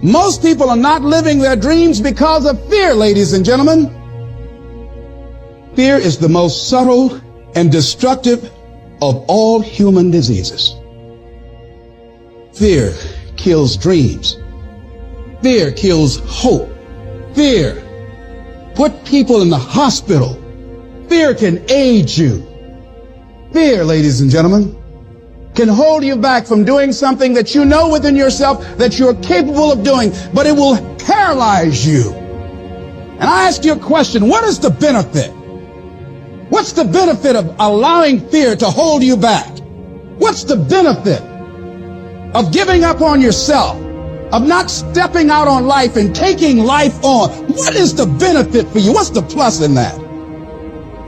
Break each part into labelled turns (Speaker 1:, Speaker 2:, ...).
Speaker 1: Most people are not living their dreams because of fear, ladies and gentlemen. Fear is the most subtle and destructive of all human diseases. Fear kills dreams. Fear kills hope. Fear put people in the hospital. Fear can age you. Fear, ladies and gentlemen, can hold you back from doing something that you know within yourself that you're capable of doing, but it will paralyze you. And I ask you a question, what is the benefit? What's the benefit of allowing fear to hold you back? What's the benefit of giving up on yourself, of not stepping out on life and taking life on? What is the benefit for you? What's the plus in that?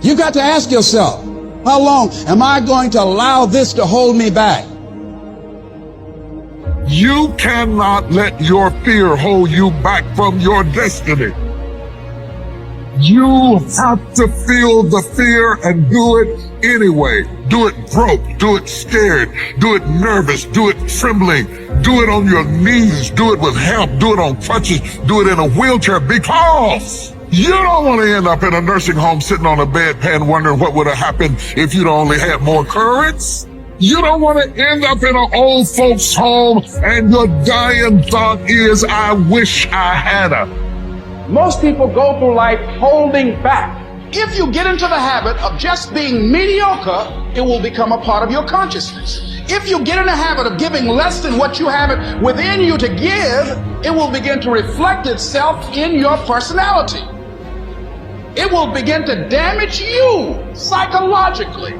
Speaker 1: You got to ask yourself, how long am I going to allow this to hold me back?
Speaker 2: You cannot let your fear hold you back from your destiny. You have to feel the fear and do it anyway. Do it broke, do it scared, do it nervous, do it trembling, do it on your knees, do it with help, do it on crutches, do it in a wheelchair, because you don't want to end up in a nursing home sitting on a bedpan wondering what would have happened if you'd only had more courage. You don't want to end up in an old folks home and your dying thought is, I wish I had a.
Speaker 1: Most people go through life holding back. If you get into the habit of just being mediocre, it will become a part of your consciousness. If you get in the habit of giving less than what you have it within you to give, it will begin to reflect itself in your personality. It will begin to damage you psychologically.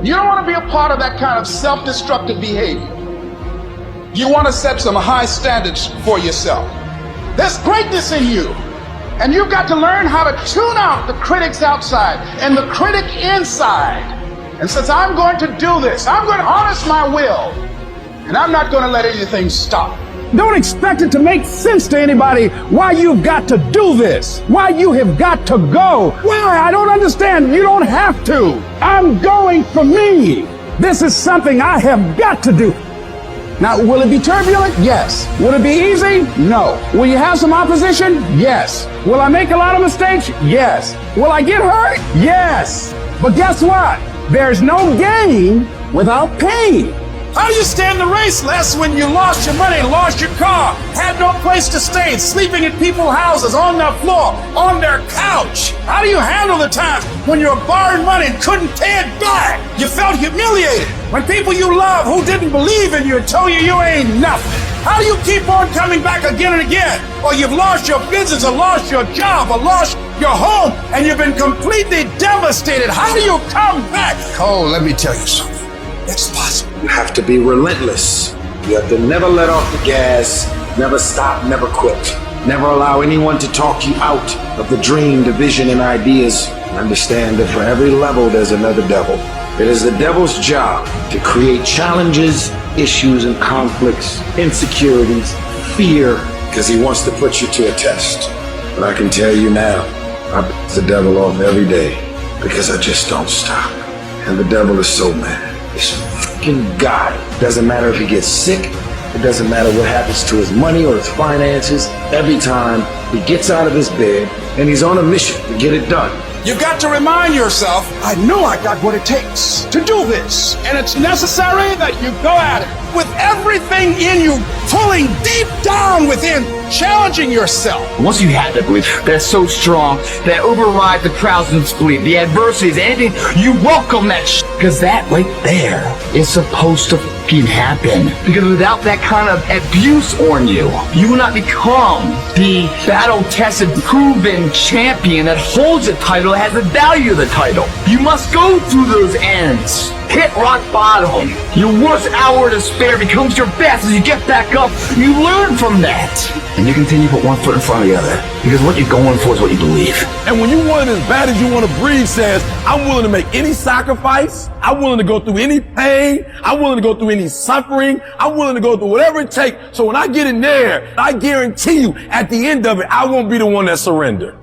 Speaker 1: You don't want to be a part of that kind of self-destructive behavior. You want to set some high standards for yourself. There's greatness in you. And you've got to learn how to tune out the critics outside and the critic inside. And since I'm going to do this, I'm going to harness my will. And I'm not going to let anything stop. Don't expect it to make sense to anybody why you've got to do this, why you have got to go. Why? I don't understand. You don't have to. I'm going for me. This is something I have got to do. Now, will it be turbulent? Yes. Will it be easy? No. Will you have some opposition? Yes. Will I make a lot of mistakes? Yes. Will I get hurt? Yes. But guess what? There's no gain without pain. How do you stand the race, Les, when you lost your money, lost your car, had no place to stay, sleeping in people's houses, on their floor, on their couch? How do you handle the times when you were borrowing money and couldn't pay it back? You felt humiliated. When people you love who didn't believe in you told you you ain't nothing. How do you keep on coming back again and again? Or you've lost your business, or lost your job, or lost your home, and you've been completely devastated. How do you come back? Cole, let me tell you something. It's possible.
Speaker 3: You have to be relentless. You have to never let off the gas, never stop, never quit. Never allow anyone to talk you out of the dream, the vision, and ideas. Understand that for every level, there's another devil. It is the devil's job to create challenges, issues, and conflicts, insecurities, fear, because he wants to put you to a test. But I can tell you now, I piss the devil off every day because I just don't stop. And the devil is so mad. This freaking guy. Doesn't matter if he gets sick. It doesn't matter what happens to his money or his finances. Every time he gets out of his bed and he's on a mission to get it done.
Speaker 1: You've got to remind yourself, I know I got what it takes to do this. And it's necessary that you go at it with everything in you, pulling deep down within, challenging yourself.
Speaker 4: Once you have that belief that's so strong, that overrides the crowds and spleen, the adversities, anything, you welcome that because that right there is supposed to fucking happen. Because without that kind of abuse on you, you will not become the battle-tested, proven champion that holds the title, has the value of the title. You must go through those ends. Hit rock bottom. Your worst hour of despair becomes your best as you get back up. You learn from that. And you continue to put one foot in front of the other. Because what you're going for is what you believe.
Speaker 5: And when you want it as bad as you want to breathe says, I'm willing to make any sacrifice. I'm willing to go through any pain. I'm willing to go through any suffering. I'm willing to go through whatever it takes. So when I get in there, I guarantee you at the end of it, I won't be the one that surrendered.